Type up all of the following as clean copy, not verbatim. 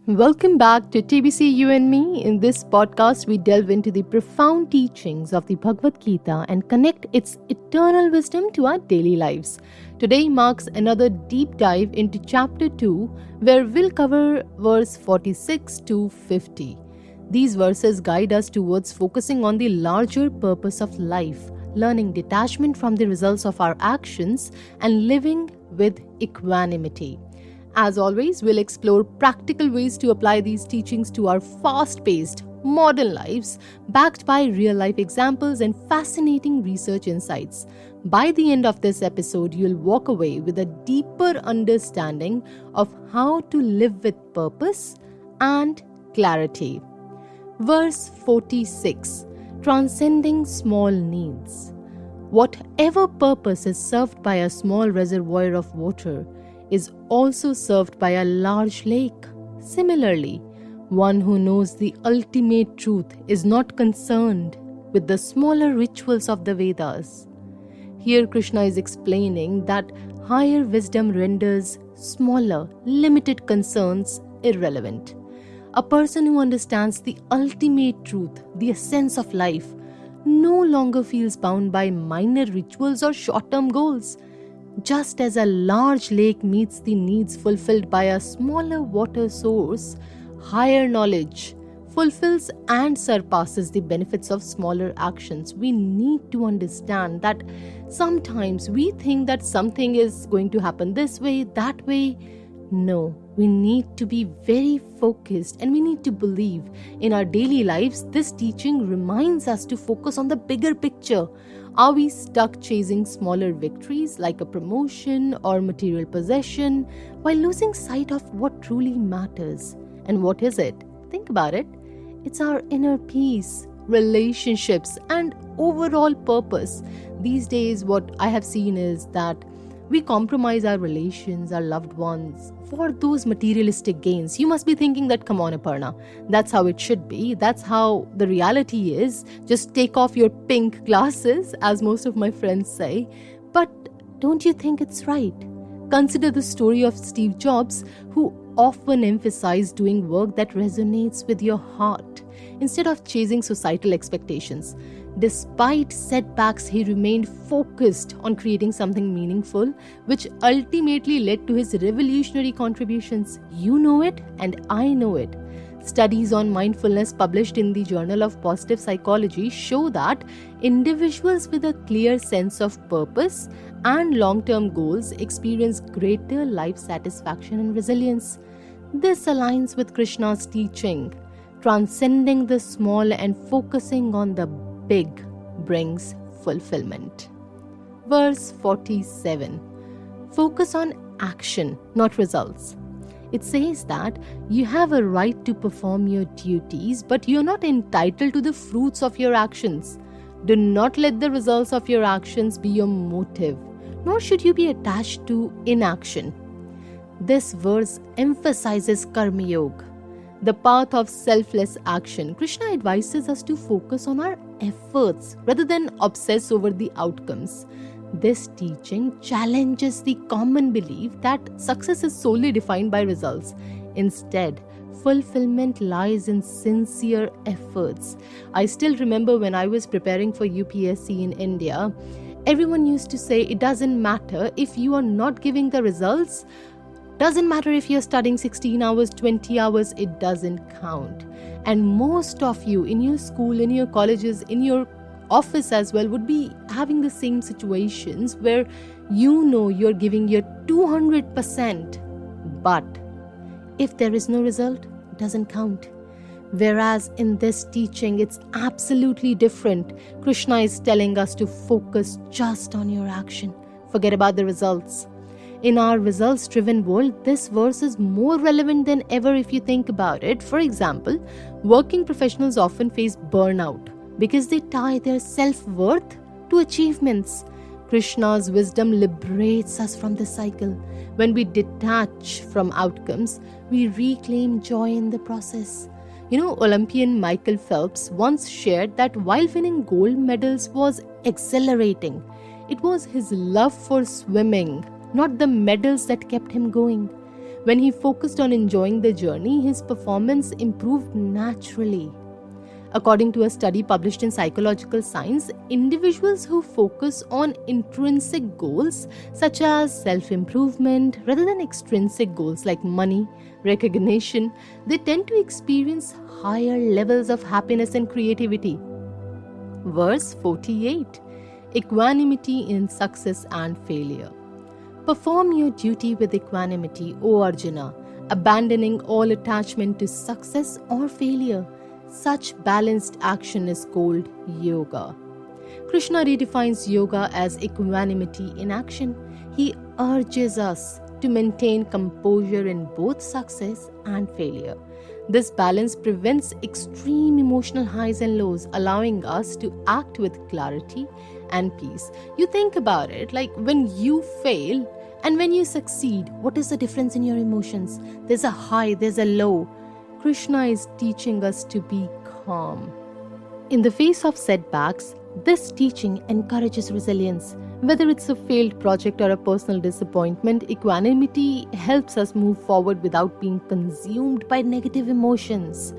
Welcome back to TBC You Me. In this podcast, we delve into the profound teachings of the Bhagavad Gita and connect its eternal wisdom to our daily lives. Today marks another deep dive into chapter 2, where we'll cover verse 46 to 50. These verses guide us towards focusing on the larger purpose of life, learning detachment from the results of our actions, and living with equanimity. As always, we'll explore practical ways to apply these teachings to our fast-paced, modern lives, backed by real-life examples and fascinating research insights. By the end of this episode, you'll walk away with a deeper understanding of how to live with purpose and clarity. Verse 46. Transcending small needs. Whatever purpose is served by a small reservoir of water is also served by a large lake. Similarly, one who knows the ultimate truth is not concerned with the smaller rituals of the Vedas. Here Krishna is explaining that higher wisdom renders smaller, limited concerns irrelevant. A person who understands the ultimate truth, the essence of life, no longer feels bound by minor rituals or short-term goals. Just as a large lake meets the needs fulfilled by a smaller water source, higher knowledge fulfills and surpasses the benefits of smaller actions. We need to understand that sometimes we think that something is going to happen this way, that way. No, we need to be very focused and we need to believe in our daily lives. This teaching reminds us to focus on the bigger picture. Are we stuck chasing smaller victories like a promotion or material possession while losing sight of what truly matters? And what is it? Think about it. It's our inner peace, relationships, and overall purpose. These days, what I have seen is that we compromise our relations, our loved ones, for those materialistic gains. You must be thinking that, come on, Aparna, that's how it should be. That's how the reality is. Just take off your pink glasses, as most of my friends say. But don't you think it's right? Consider the story of Steve Jobs, who often emphasized doing work that resonates with your heart instead of chasing societal expectations. Despite setbacks, he remained focused on creating something meaningful, which ultimately led to his revolutionary contributions. You know it, and I know it. Studies on mindfulness published in the Journal of Positive Psychology show that individuals with a clear sense of purpose and long-term goals experience greater life satisfaction and resilience. This aligns with Krishna's teaching. Transcending the small and focusing on the big brings fulfillment. Verse 47. Focus on action, not results. It says that you have a right to perform your duties, but you're not entitled to the fruits of your actions. Do not let the results of your actions be your motive, nor should you be attached to inaction. This verse emphasizes Karma Yoga, the path of selfless action. Krishna advises us to focus on our efforts rather than obsess over the outcomes. This teaching challenges the common belief that success is solely defined by results. Instead, fulfillment lies in sincere efforts. I still remember when I was preparing for UPSC in India, everyone used to say it doesn't matter if you are not giving the results. Doesn't matter if you're studying 16 hours, 20 hours, it doesn't count. And most of you in your school, in your colleges, in your office as well would be having the same situations where you know you're giving your 200%, but if there is no result, it doesn't count. Whereas in this teaching, it's absolutely different. Krishna is telling us to focus just on your action. Forget about the results. In our results-driven world, this verse is more relevant than ever if you think about it. For example, working professionals often face burnout because they tie their self-worth to achievements. Krishna's wisdom liberates us from this cycle. When we detach from outcomes, we reclaim joy in the process. Olympian Michael Phelps once shared that while winning gold medals was exhilarating, it was his love for swimming, not the medals, that kept him going. When he focused on enjoying the journey, his performance improved naturally. According to a study published in Psychological Science, individuals who focus on intrinsic goals such as self-improvement rather than extrinsic goals like money, recognition, they tend to experience higher levels of happiness and creativity. Verse 48. Equanimity in success and failure. Perform your duty with equanimity, O Arjuna, abandoning all attachment to success or failure. Such balanced action is called yoga. Krishna redefines yoga as equanimity in action. He urges us to maintain composure in both success and failure. This balance prevents extreme emotional highs and lows, allowing us to act with clarity and peace. You think about it, like when you fail and when you succeed, what is the difference in your emotions? There's a high, there's a low. Krishna is teaching us to be calm. In the face of setbacks, this teaching encourages resilience. Whether it's a failed project or a personal disappointment, equanimity helps us move forward without being consumed by negative emotions.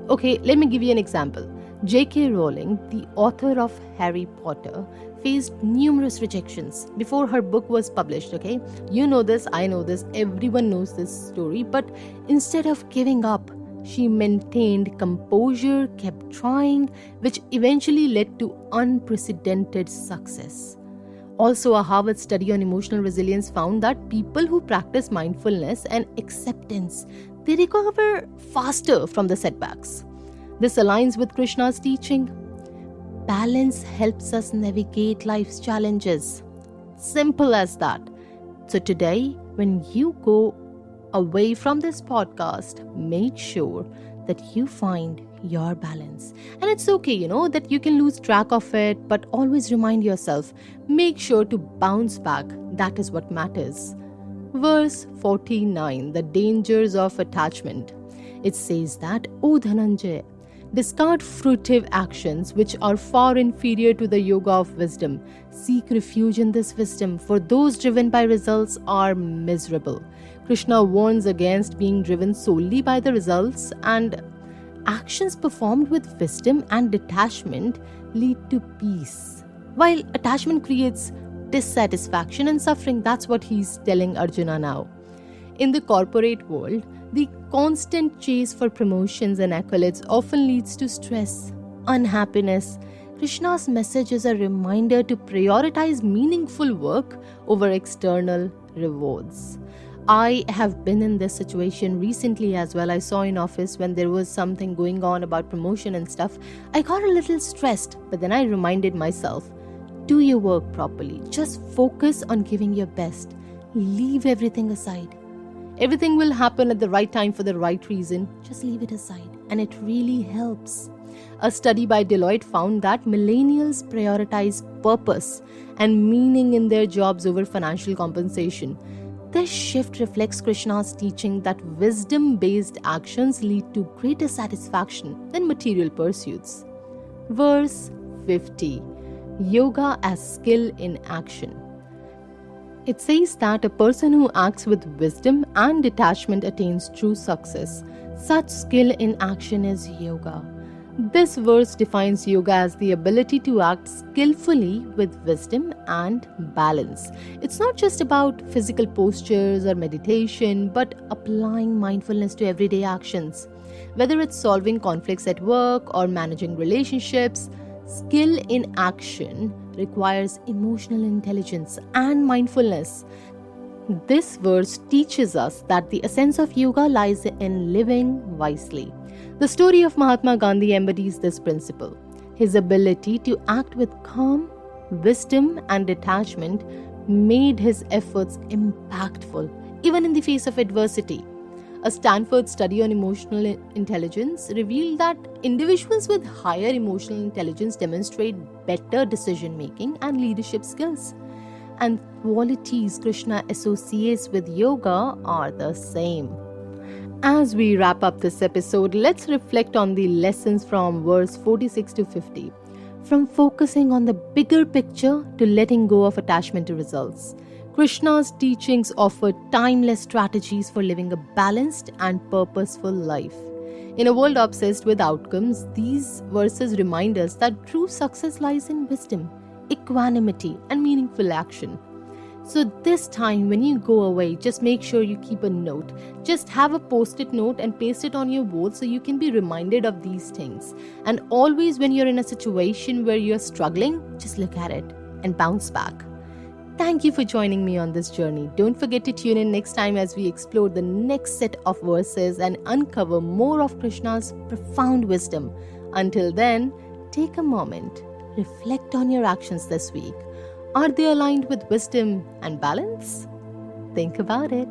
Okay, let me give you an example. J.K. Rowling, the author of Harry Potter, faced numerous rejections before her book was published, okay? You know this, I know this, everyone knows this story, but instead of giving up, she maintained composure, kept trying, which eventually led to unprecedented success. Also, a Harvard study on emotional resilience found that people who practice mindfulness and acceptance, they recover faster from the setbacks. This aligns with Krishna's teaching. Balance helps us navigate life's challenges. Simple as that. So today, when you go away from this podcast, make sure that you find your balance. And it's okay, that you can lose track of it, but always remind yourself, make sure to bounce back. That is what matters. Verse 49, the dangers of attachment. It says that, O Dhananjay, discard fruitive actions which are far inferior to the yoga of wisdom. Seek refuge in this wisdom, for those driven by results are miserable. Krishna warns against being driven solely by the results, and actions performed with wisdom and detachment lead to peace. While attachment creates dissatisfaction and suffering, that's what he's telling Arjuna now. In the corporate world, the constant chase for promotions and accolades often leads to stress, unhappiness. Krishna's message is a reminder to prioritize meaningful work over external rewards. I have been in this situation recently as well. I saw in office when there was something going on about promotion and stuff. I got a little stressed, but then I reminded myself, do your work properly. Just focus on giving your best. Leave everything aside. Everything will happen at the right time for the right reason. Just leave it aside. And it really helps. A study by Deloitte found that millennials prioritize purpose and meaning in their jobs over financial compensation. This shift reflects Krishna's teaching that wisdom-based actions lead to greater satisfaction than material pursuits. Verse 50. Yoga as skill in action. It says that a person who acts with wisdom and detachment attains true success. Such skill in action is yoga. This verse defines yoga as the ability to act skillfully with wisdom and balance. It's not just about physical postures or meditation, but applying mindfulness to everyday actions. Whether it's solving conflicts at work or managing relationships, skill in action requires emotional intelligence and mindfulness. This verse teaches us that the essence of yoga lies in living wisely. The story of Mahatma Gandhi embodies this principle. His ability to act with calm, wisdom, and detachment made his efforts impactful, even in the face of adversity. A Stanford study on emotional intelligence revealed that individuals with higher emotional intelligence demonstrate better decision-making and leadership skills. And qualities Krishna associates with yoga are the same. As we wrap up this episode, let's reflect on the lessons from verse 46 to 50. From focusing on the bigger picture to letting go of attachment to results. Krishna's teachings offer timeless strategies for living a balanced and purposeful life. In a world obsessed with outcomes, these verses remind us that true success lies in wisdom, equanimity, and meaningful action. So this time when you go away, just make sure you keep a note. Just have a post-it note and paste it on your wall so you can be reminded of these things. And always when you're in a situation where you're struggling, just look at it and bounce back. Thank you for joining me on this journey. Don't forget to tune in next time as we explore the next set of verses and uncover more of Krishna's profound wisdom. Until then, take a moment, reflect on your actions this week. Are they aligned with wisdom and balance? Think about it.